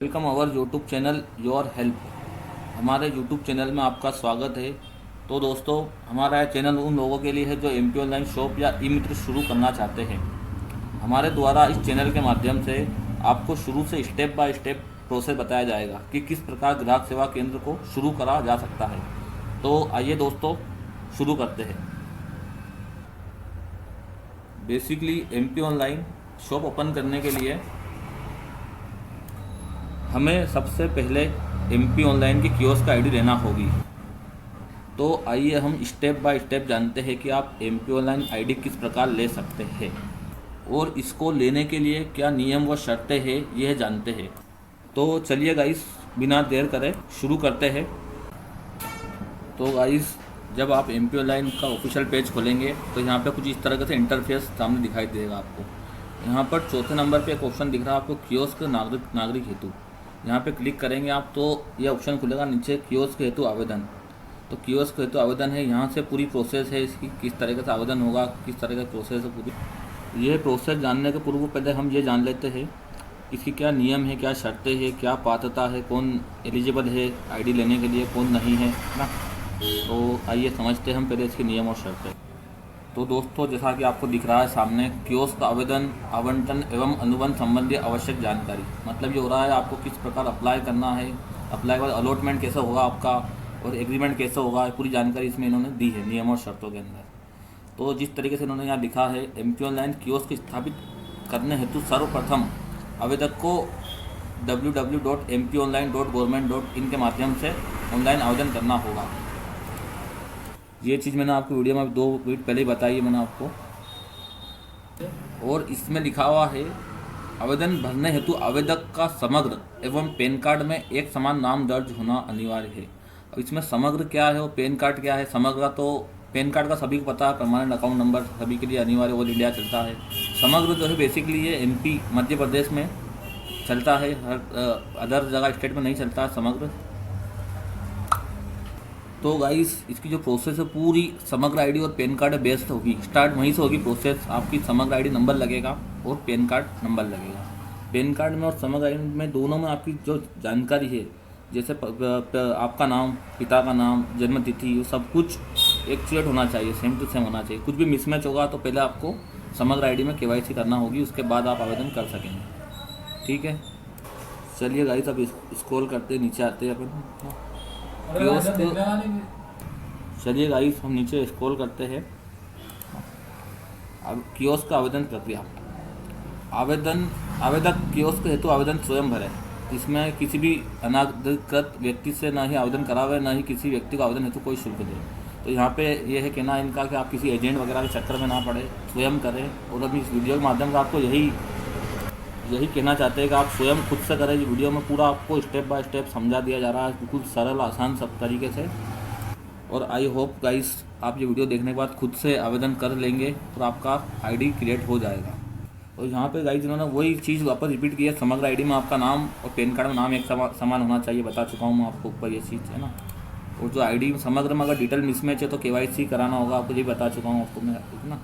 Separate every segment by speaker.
Speaker 1: Welcome our YouTube channel your help. हमारे YouTube channel में आपका स्वागत है। तो दोस्तों, हमारा यह चैनल उन लोगों के लिए है जो एमपी ऑनलाइन शॉप या ई मित्र शुरू करना चाहते हैं। हमारे द्वारा इस चैनल के माध्यम से आपको शुरू से स्टेप बाय स्टेप प्रोसेस बताया जाएगा कि किस प्रकार ग्राहक सेवा केंद्र को शुरू करा जा सकता है। तो आइए दोस्तों, शुरू करते हैं। Basically MP online shop open करने के लिए हमें सबसे पहले एमपी ऑनलाइन की कियोस्क का आईडी लेना होगी। तो आइए हम स्टेप बाय स्टेप जानते हैं कि आप एमपी ऑनलाइन आईडी किस प्रकार ले सकते हैं और इसको लेने के लिए क्या नियम व शर्तें हैं यह जानते हैं। तो चलिए गाइस, बिना देर करे शुरू करते हैं। तो गाइस, जब आप एमपी ऑनलाइन का ऑफिशियल पेज खोलेंगे तो यहाँ पे कुछ इस तरह से इंटरफेस सामने दिखाई देगा आपको। यहाँ पर चौथे नंबर पे एक ऑप्शन दिख रहा है आपको, कियोस्क नागरिक हेतु। यहाँ पे क्लिक करेंगे आप तो ये ऑप्शन खुलेगा नीचे, कियोस्क हेतु आवेदन। तो कियोस्क हेतु आवेदन है, यहाँ से पूरी प्रोसेस है इसकी, किस तरीके से आवेदन होगा, किस तरह का प्रोसेस है पूरी। ये प्रोसेस जानने के पूर्व पहले हम ये जान लेते हैं इसकी क्या नियम है, क्या शर्तें हैं, क्या पात्रता है, कौन एलिजिबल है आईडी लेने के लिए, कौन नहीं है ना। तो आइए समझते हैं हम पहले इसके नियम और शर्तें। तो दोस्तों, जैसा कि आपको दिख रहा है सामने, कियोस्क आवेदन आवंटन एवं अनुबंध संबंधी आवश्यक जानकारी। मतलब ये हो रहा है आपको किस प्रकार अप्लाई करना है, अप्लाई के बाद अलॉटमेंट कैसे होगा आपका और एग्रीमेंट कैसे होगा, पूरी जानकारी इसमें इन्होंने दी है नियम और शर्तों के अंदर। तो जिस तरीके से इन्होंने यहाँ लिखा है, एमपी ऑनलाइन कियोस्क स्थापित करने हेतु सर्वप्रथम आवेदक को www.mpionline.government.in के माध्यम से ऑनलाइन आवेदन करना होगा। ये चीज़ मैंने आपको वीडियो में 2 मिनट पहले ही बताई है मैंने आपको। और इसमें लिखा हुआ है, आवेदन भरने हेतु आवेदक का समग्र एवं पैन कार्ड में एक समान नाम दर्ज होना अनिवार्य है। और इसमें समग्र क्या है और पैन कार्ड क्या है। समग्र तो पैन कार्ड का सभी को पता है, परमानेंट अकाउंट नंबर सभी के लिए अनिवार्य ऑल इंडिया चलता है। समग्र जो है बेसिकली ये एमपी मध्य प्रदेश में चलता है, हर अदर जगह स्टेट में नहीं चलता है समग्र। तो गाइस, इसकी जो प्रोसेस है पूरी समग्र आईडी और पैन कार्ड बेस्ड होगी, स्टार्ट वहीं से होगी प्रोसेस। आपकी समग्र आईडी नंबर लगेगा और पैन कार्ड नंबर लगेगा। पैन कार्ड में और समग्र आईडी में दोनों में आपकी जो जानकारी है, जैसे आपका नाम, पिता का नाम, जन्म तिथि, वो सब कुछ एक्यूरेट होना चाहिए, सेम टू सेम होना चाहिए। कुछ भी मिसमैच होगा तो पहले आपको समग्र आईडी में केवाईसी करना होगी, उसके बाद आप आवेदन कर सकेंगे। ठीक है, चलिए गाइस, अब स्क्रॉल करते नीचे आते हैं अपन कियोस्क। चलिए गाइस, हम नीचे स्क्रॉल करते हैं। अब कियोस्क का आवेदन प्रक्रिया। आवेदक कियोस्क हेतु आवेदन स्वयं भरे। इसमें किसी भी अनाधिकृत व्यक्ति से ना ही आवेदन करावे, ना ही किसी व्यक्ति को आवेदन हेतु कोई शुल्क दे। तो यहाँ पे ये है कहना इनका कि आप किसी एजेंट वगैरह के चक्कर में ना पड़े, स्वयं करें। और अभी इस वीडियो के माध्यम से आपको यही कहना चाहते हैं कि आप स्वयं खुद से करें। वीडियो में पूरा आपको स्टेप बाय स्टेप समझा दिया जा रहा है, बिल्कुल सरल आसान सब तरीके से। और आई होप गाइस, आप ये वीडियो देखने के बाद खुद से आवेदन कर लेंगे और आपका आईडी क्रिएट हो जाएगा। और यहाँ पे गाइस इन्होंने वही चीज़ वापस रिपीट की है, समग्र आईडी में आपका नाम और पैन कार्ड में नाम एक समान होना चाहिए। बता चुका हूँ मैं आपको ऊपर ये चीज़ है ना। और जो आईडी समग्र में अगर डिटेल मिसमैच है तो केवाईसी कराना होगा आपको, ये बता चुका हूँ आपको मैं, ठीक ना।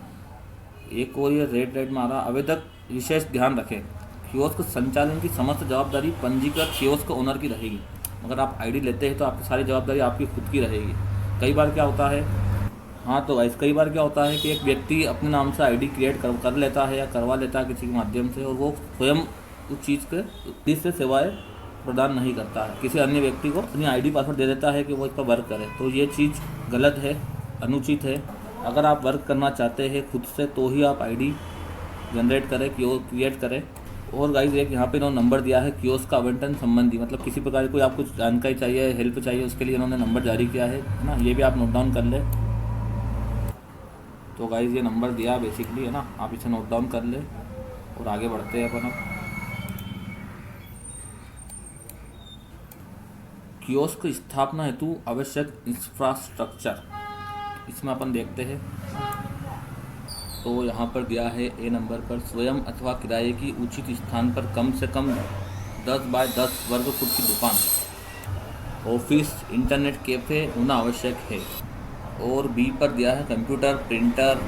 Speaker 1: एक और ये रेड में आ रहा, आवेदक विशेष ध्यान रखें, कियोस्क संचालन की समस्त जवाबदारी पंजीकृत कियोस्क ओनर की रहेगी। अगर आप आईडी लेते हैं तो आपकी सारी जवाबदारी आपकी खुद की रहेगी। कई बार क्या होता है, कई बार क्या होता है कि एक व्यक्ति अपने नाम से आईडी क्रिएट कर लेता है या करवा लेता है किसी के माध्यम से, और वो स्वयं उस चीज़ के से सेवाएं प्रदान नहीं करता है, किसी अन्य व्यक्ति को अपनी आईडी पासवर्ड दे देता है कि वो इस पर वर्क करे। तो ये चीज़ गलत है, अनुचित है। अगर आप वर्क करना चाहते हैं खुद से तो ही आप आईडी जनरेट करें, क्रिएट करें। और गाइस, एक यहाँ पे इन्होंने नंबर दिया है कियोस्क का आवंटन संबंधी, मतलब किसी प्रकार की कोई आपको जानकारी चाहिए, हेल्प चाहिए, उसके लिए इन्होंने नंबर जारी किया है ना। ये भी आप नोट डाउन कर ले। तो गाइस, ये नंबर दिया बेसिकली है ना, आप इसे नोट डाउन कर ले और आगे बढ़ते हैं अपन। कियोस्क स्थापना हेतु आवश्यक इंफ्रास्ट्रक्चर, इसमें अपन देखते हैं। तो यहाँ पर दिया है ए नंबर पर, स्वयं अथवा किराए की उचित स्थान पर कम से कम 10 बाय 10 वर्ग फुट की दुकान, ऑफिस, इंटरनेट कैफ़े होना आवश्यक है। और बी पर दिया है computer, printer,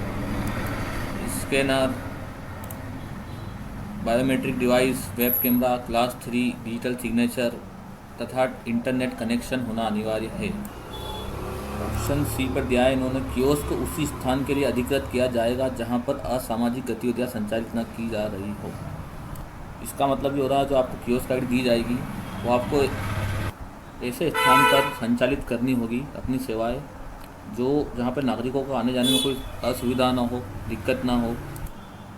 Speaker 1: scanner, biometric device, web camera, class 3 digital signature तथा इंटरनेट कनेक्शन होना अनिवार्य है। ऑप्शन सी पर दिया है इन्होंने, कियोस्क उसी स्थान के लिए अधिकृत किया जाएगा जहां पर असामाजिक गतिविधियां संचालित न की जा रही हो। इसका मतलब ये हो रहा है जो आपको कियोस्क आईडी दी जाएगी वो आपको ऐसे स्थान पर संचालित करनी होगी अपनी सेवाएं जहां पर नागरिकों को आने जाने में कोई असुविधा ना हो, दिक्कत ना हो।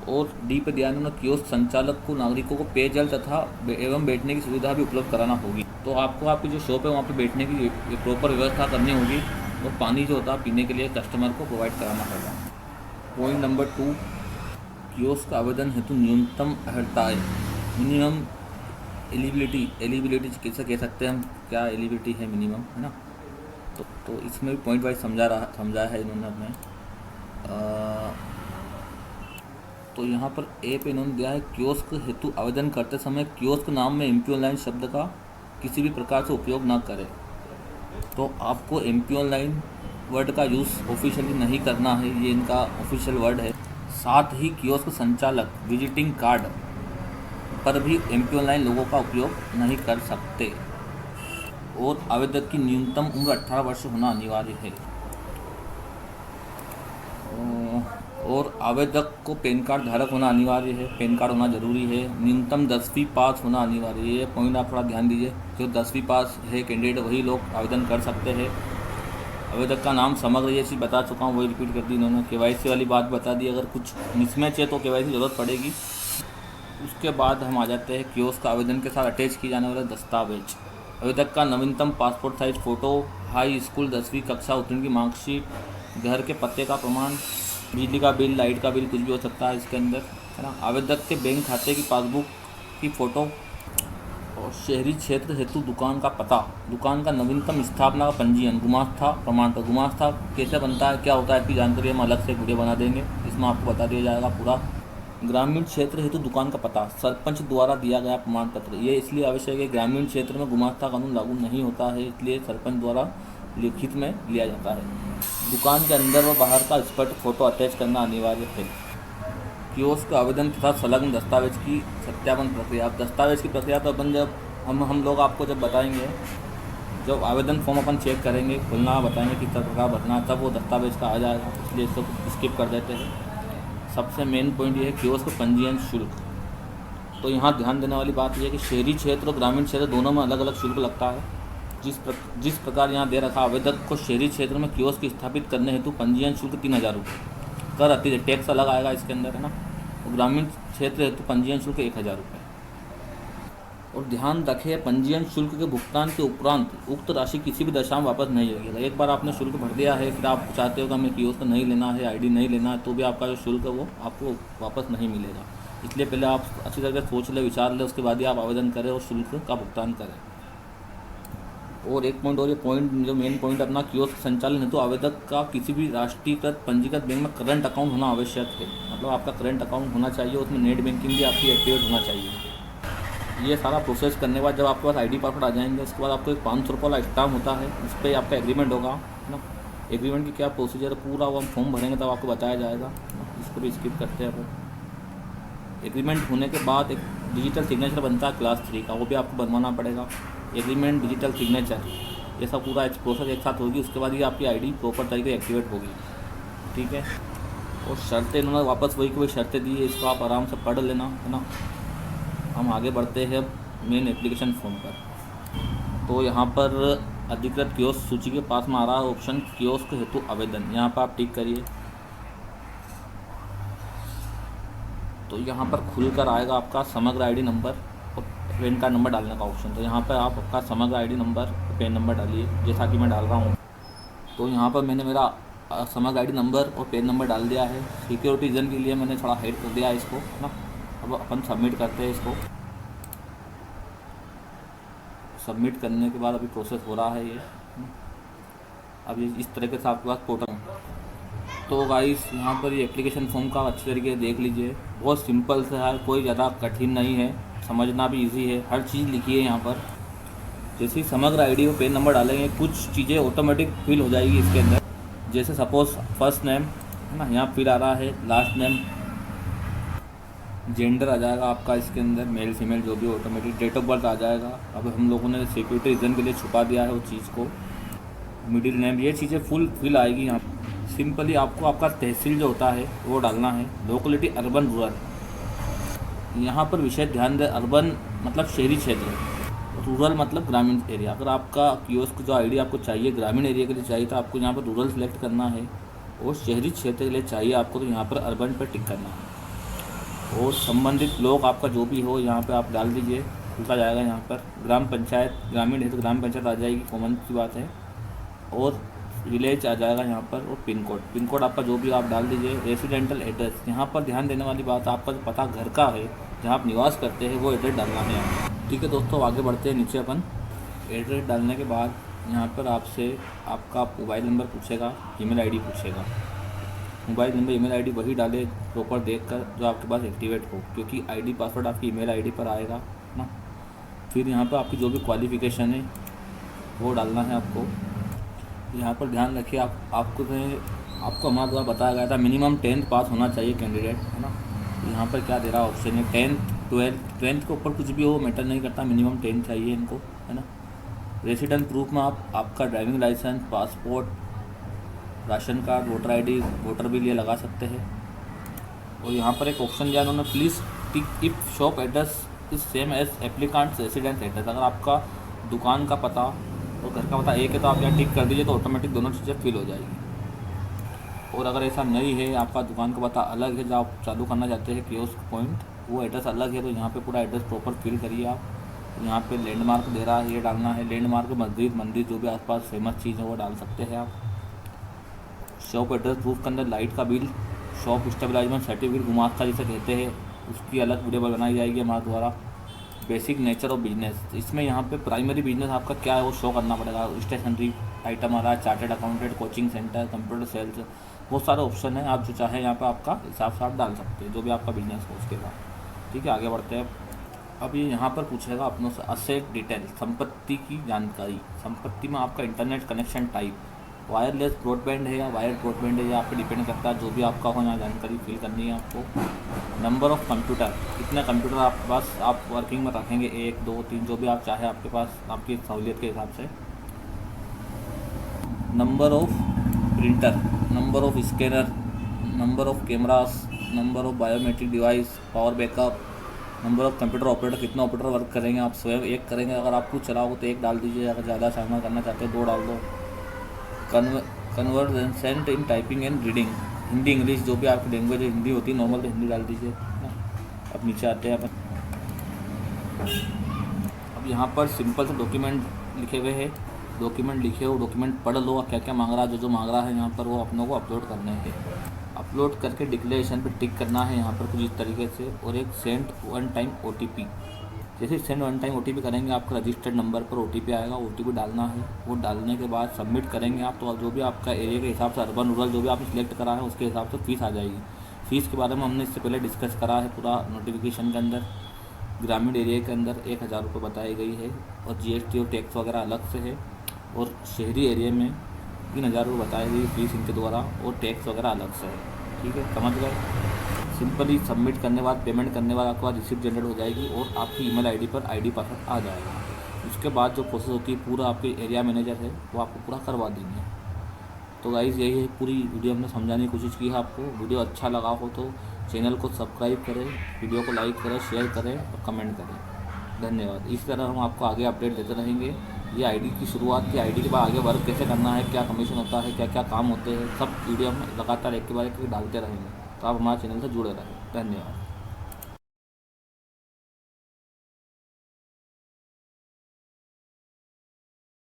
Speaker 1: और डी पे ध्यान देना, कियोस्क संचालक को नागरिकों को पेयजल तथा एवं बैठने की सुविधा भी उपलब्ध कराना होगी। तो आपको आपकी जो शॉप है वहाँ पे बैठने की प्रॉपर व्यवस्था करनी होगी और पानी जो होता है पीने के लिए कस्टमर को प्रोवाइड कराना होगा। पॉइंट नंबर 2, कियोस्क आवेदन हेतु न्यूनतम अर्हताएँ, मिनिमम एलिजिबिलिटी कैसे कह सकते हैं हम, क्या एलिजिबिलिटी है मिनिमम, है ना। तो इसमें भी पॉइंट वाइज समझाया है इन्होंने अपने। तो यहाँ पर ए पे इन्होंने दिया है, कियोस्क हेतु आवेदन करते समय कियोस्क नाम में एमपी ऑनलाइन शब्द का किसी भी प्रकार से उपयोग ना करें। तो आपको एमपी ऑनलाइन वर्ड का यूज़ ऑफिशियली नहीं करना है, ये इनका ऑफिशियल वर्ड है। साथ ही कियोस्क संचालक विजिटिंग कार्ड पर भी एमपी ऑनलाइन लोगों का उपयोग नहीं कर सकते। और आवेदक की न्यूनतम उम्र 18 वर्ष होना अनिवार्य है। और आवेदक को पैन कार्ड धारक होना अनिवार्य है, पैन कार्ड होना जरूरी है। न्यूनतम 10वीं पास होना अनिवार्य है। ये पॉइंट आप थोड़ा ध्यान दीजिए, जो 10वीं पास है कैंडिडेट वही लोग आवेदन कर सकते हैं। आवेदक का नाम समग्र, ये चीज़ बता चुका हूँ, वही रिपीट कर दी इन्होंने। केवाईसी वाली बात बता दी, अगर कुछ मिसमैच है तो केवाईसी ज़रूरत पड़ेगी। उसके बाद हम आ जाते हैं कियोस्क आवेदन के साथ अटैच किए जाने वाले दस्तावेज। आवेदक का नवीनतम passport size photo, high school 10वीं कक्षा उत्तीर्ण की मार्कशीट, घर के पते का प्रमाण, बिजली का बिल, लाइट का बिल, कुछ भी हो सकता है इसके अंदर, है ना। आवेदक के बैंक खाते की पासबुक की फ़ोटो और शहरी क्षेत्र हेतु दुकान का पता, दुकान का नवीनतम स्थापना का पंजीयन, गुमास्ता प्रमाण पत्र। गुमास्ता कैसे बनता है, क्या होता है, इसकी जानकारी हम अलग से वीडियो बना देंगे, इसमें आपको बता दिया जाएगा पूरा। ग्रामीण क्षेत्र हेतु दुकान का पता, सरपंच द्वारा दिया गया प्रमाण पत्र। ये इसलिए आवश्यक है, ग्रामीण क्षेत्र में गुमास्ता कानून लागू नहीं होता है, इसलिए सरपंच द्वारा लिखित में लिया जाता है। दुकान के अंदर व बाहर का स्पष्ट फोटो अटैच करना अनिवार्य है। कियोस्क आवेदन तथा संलग्न दस्तावेज की सत्यापन प्रक्रिया। अब दस्तावेज की प्रक्रिया तो अपन जब हम लोग आपको जब बताएंगे, जब आवेदन फॉर्म अपन चेक करेंगे, खुलना बताएंगे किस प्रकार भरना, तब वो दस्तावेज का आ जाएगा, इसलिए इसको स्किप कर देते हैं। सबसे मेन पॉइंट ये है कियोस्क पंजीयन शुल्क। तो यहाँ ध्यान देने वाली बात यह है कि शहरी क्षेत्र और ग्रामीण क्षेत्र दोनों में अलग अलग शुल्क लगता है। जिस प्रकार यहाँ दे रखा, आवेदक को शहरी क्षेत्र में कियोस्क स्थापित करने हेतु पंजीयन शुल्क 3000 रुपये कर अति टैक्स अलग आएगा इसके अंदर, है ना। और ग्रामीण क्षेत्र हेतु पंजीयन शुल्क 1000 रुपये। और ध्यान रखें, पंजीयन शुल्क के भुगतान के उपरांत उक्त राशि किसी भी दशा में वापस नहीं लगेगा। एक बार आपने शुल्क भर दिया है, फिर आप चाहते हो कि हमें कियोस्क नहीं लेना है, आईडी नहीं लेना है, तो भी आपका जो शुल्क है वो आपको वापस नहीं मिलेगा। इसलिए पहले आप अच्छी तरह से सोच ले, विचार ले, उसके बाद ही आप आवेदन करें और शुल्क का भुगतान करें। और एक पॉइंट और, ये पॉइंट जो मेन पॉइंट अपना, कियोस्क संचालन हेतु आवेदक का किसी भी राष्ट्रीयकृत पंजीकृत बैंक में करंट अकाउंट होना आवश्यक है। मतलब आपका करंट अकाउंट होना चाहिए, उसमें नेट बैंकिंग भी आपकी एक्टिवेट होना चाहिए। ये सारा प्रोसेस करने के बाद जब आपके पास आईडी पासवर्ड आ जाएंगे, उसके बाद आपको एक 500 रुपये वाला स्टाम्प होता है, उस पर आपका एग्रीमेंट होगा, है ना। एग्रीमेंट की क्या प्रोसीजर है पूरा वो हम फॉर्म भरेंगे तब आपको बताया जाएगा, इसको भी स्किप करते हैं अपन। एग्रीमेंट होने के बाद एक डिजिटल सिग्नेचर बनता है क्लास 3 का, वो भी आपको बनवाना पड़ेगा। एग्रीमेंट, डिजिटल सिग्नेचर, ये सब पूरा प्रोसेस एक साथ होगी, उसके बाद ही आपकी आईडी प्रॉपर तरीके से एक्टिवेट होगी, ठीक है। और शर्तें इन्होंने वापस वही की वही शर्तें दी है, इसको आप आराम से पढ़ लेना, है ना। हम आगे बढ़ते हैं मेन एप्लीकेशन फॉर्म पर। तो यहाँ पर अधिकृत कियोस्क सूची के पास में आ रहा है ऑप्शन कियोस्क हेतु आवेदन, यहाँ पर आप टिक करिए। तो यहाँ पर खुलकर आएगा आपका समग्र आईडी नंबर और पैन कार्ड नंबर डालने का ऑप्शन। तो यहाँ पर आप आपका समग्र आईडी नंबर और पैन नंबर डालिए, जैसा कि मैं डाल रहा हूँ। तो यहाँ पर मैंने मेरा समग्र आईडी नंबर और पैन नंबर डाल दिया है। सिक्योरिटी रीजन के लिए मैंने थोड़ा हाइड कर दिया है इसको, है ना। अब अपन सबमिट करते हैं इसको। सबमिट करने के बाद अभी प्रोसेस हो रहा है ये। अब ये इस तरीके से आपके पास पोर्टल। तो गाइस यहाँ पर ये एप्लीकेशन फॉर्म का अच्छी तरीके से देख लीजिए, बहुत सिंपल से है, कोई ज़्यादा कठिन नहीं है, समझना भी इजी है, हर चीज़ लिखी है यहाँ पर। जैसे ही समग्र आईडी और पैन नंबर डालेंगे, कुछ चीज़ें ऑटोमेटिक फिल हो जाएगी इसके अंदर। जैसे सपोज फर्स्ट नेम, है ना, यहाँ फिल आ रहा है, लास्ट नेम, जेंडर आ जाएगा आपका इसके अंदर, मेल फीमेल जो भी ऑटोमेटिक। डेट ऑफ बर्थ आ जाएगा। अब हम लोगों ने सिक्योरिटी रीज़न के लिए छुपा दिया है उस चीज़ को। मिडिल नेम, ये चीज़ें फुल फिल आएगी यहाँ। सिंपली आपको आपका तहसील जो होता है वो डालना है। लोकेलिटी अर्बन रूरल, यहाँ पर विषय ध्यान दें। अर्बन मतलब शहरी क्षेत्र, रूरल मतलब ग्रामीण एरिया। अगर आपका कियोस्क जो आईडी आपको चाहिए ग्रामीण एरिया के लिए चाहिए तो आपको यहाँ पर रूरल सेलेक्ट करना है, और शहरी क्षेत्र के लिए चाहिए आपको तो यहाँ पर अर्बन पर टिक करना है। और संबंधित लोग आपका जो भी हो यहाँ पे आप डाल दीजिए, खुलता जाएगा यहाँ पर। ग्राम पंचायत, ग्रामीण है तो ग्राम पंचायत आ जाएगी, कॉमन सी बात है। और विलेज आ जाएगा यहाँ पर, और पिन कोड आपका जो भी आप डाल दीजिए। रेसिडेंटल एड्रेस, यहाँ पर ध्यान देने वाली बात, आपका जो पता घर का है जहाँ आप निवास करते हैं वो एड्रेस डालना है यहाँ। ठीक है दोस्तों, आगे बढ़ते हैं। नीचे अपन एड्रेस डालने के बाद यहाँ पर आपसे आपका मोबाइल नंबर पूछेगा, ईमेल आईडी पूछेगा। मोबाइल नंबर ईमेल आईडी वही डाले प्रॉपर देखकर जो आपके पास एक्टिवेट हो, क्योंकि आईडी पासवर्ड आपकी ईमेल आईडी पर आएगा ना। फिर यहाँ पर आपकी जो भी क्वालिफ़िकेशन है वो डालना है आपको। यहाँ पर ध्यान रखिए, आपको हमारे द्वारा बताया गया था मिनिमम 10th पास होना चाहिए कैंडिडेट, है ना। यहाँ पर क्या दे रहा है ऑप्शन है, 10th 12th, 10th के ऊपर कुछ भी हो मैटर नहीं करता, मिनिमम 10 चाहिए इनको, है ना। रेसिडेंट प्रूफ में आपका driving licence, passport, ration card, voter ID, voter bill ये लगा सकते हैं। और यहाँ पर एक ऑप्शन दिया उन्होंने, please tick if shop address is same as applicants residence address. अगर आपका दुकान का पता और घर का पता एक है तो आप यहाँ टिक कर दीजिए, तो ऑटोमेटिक दोनों चीज़ें फिल हो जाएगी। और अगर ऐसा नहीं है, आपका दुकान का पता अलग है, जब आप चालू करना चाहते हैं कियोस्क पॉइंट, वो एड्रेस अलग है, तो यहाँ पे पूरा एड्रेस प्रॉपर फिल करिए आप। यहाँ पे लैंडमार्क दे रहा है, ये डालना है। लैंडमार्क मस्जिद, मंदिर जो भी आसपास फेमस चीज़ है वो डाल सकते हैं आप। शॉप एड्रेस प्रूफ के अंदर लाइट का बिल, शॉप स्टेबलाइजमेंट सर्टिफिकेट, गुमास्ता जिसे कहते हैं, उसकी अलग वीडियो बनाई जाएगी हमारे द्वारा। बेसिक नेचर ऑफ बिजनेस, इसमें यहाँ पे प्राइमरी बिजनेस आपका क्या है वो शो करना पड़ेगा। स्टेशनरी आइटम आ रहा है, chartered accountant, coaching centre, computer sales, बहुत सारे ऑप्शन है। आप जो चाहें यहाँ पे आपका हिसाब से आप डाल सकते हैं, जो भी आपका बिजनेस हो उसके बाद। ठीक है, आगे बढ़ते हैं। अब ये यहाँ पर पूछेगा अपनों से असेट डिटेल, संपत्ति की जानकारी। संपत्ति में आपका internet connection type, wireless broadband है या वायर्ड ब्रॉडबैंड है, ये आप पे डिपेंड करता है, जो भी आपका हो यहाँ जानकारी फिल करनी है आपको। नंबर ऑफ़ कंप्यूटर, कितने कंप्यूटर आपके पास आप वर्किंग में रखेंगे, 1 2 3 जो भी आप चाहे आपके पास आपकी सहूलियत के हिसाब से। Number of printer, number of scanner, number of cameras, number of biometric device, power backup, number of computer operator, कितना ऑपरेटर वर्क करेंगे आप स्वयं, 1 करेंगे। अगर आप कुछ चलाओगे तो 1 डाल दीजिए, अगर ज़्यादा सामान करना चाहते हो 2 डाल दो। Convergent in typing and reading, Hindi English जो भी आपकी लैंग्वेज हिंदी होती है नॉर्मल, तो हिंदी डाल दीजिए ना। अब नीचे आते हैं अपन। अब यहाँ पर सिंपल से डॉक्यूमेंट लिखे हुए हैं, डॉक्यूमेंट लिखे हो, डॉक्यूमेंट पढ़ लो क्या क्या मांग रहा है। जो मांग रहा है यहाँ पर वो अपनों को अपलोड करने हैं। अपलोड करके डिक्लेरेशन पे टिक करना है यहाँ पर कुछ इस तरीके से। और एक सेंड वन टाइम OTP, जैसे सेंड वन टाइम OTP करेंगे आपका रजिस्टर्ड नंबर पर OTP आएगा, OTP डालना है। वो डालने के बाद सबमिट करेंगे आप, तो जो भी आपका एरिया के हिसाब से अर्बन रूरल जो भी आपने सिलेक्ट करा है उसके हिसाब से फ़ीस आ जाएगी। फ़ीस के बारे में हमने इससे पहले डिस्कस करा है पूरा नोटिफिकेशन के अंदर। ग्रामीण एरिया के अंदर 1000 रुपये बताई गई है, और GST और टैक्स वगैरह अलग से है। और शहरी एरिया में 3000 रुपये बताई गई फीस इनके द्वारा, और टैक्स वगैरह अलग से है। ठीक है, समझ गए। सिंपली सबमिट करने के बाद, पेमेंट करने के बाद आपके पास रिसिप्ट जनरेट हो जाएगी, और आपकी ईमेल आईडी पर आईडी पासवर्ड आ जाएगा। उसके बाद जो प्रोसेस होती है पूरा आपके एरिया मैनेजर है वो आपको पूरा करवा देंगे। तो गाइस यही है पूरी वीडियो हमने समझाने की कोशिश की है आपको। वीडियो अच्छा लगा हो तो चैनल को सब्सक्राइब करें, वीडियो को लाइक करें, शेयर करें और कमेंट करें। धन्यवाद। इस तरह हम आपको आगे अपडेट देते रहेंगे। ये आईडी की शुरुआत की, आईडी के बाद आगे वर्क कैसे करना है, क्या कमीशन होता है, क्या क्या काम होते हैं, सब वीडियो हम लगातार एक के बाद एक डालते रहेंगे। तो आप हमारे चैनल से जुड़े रहें। धन्यवाद।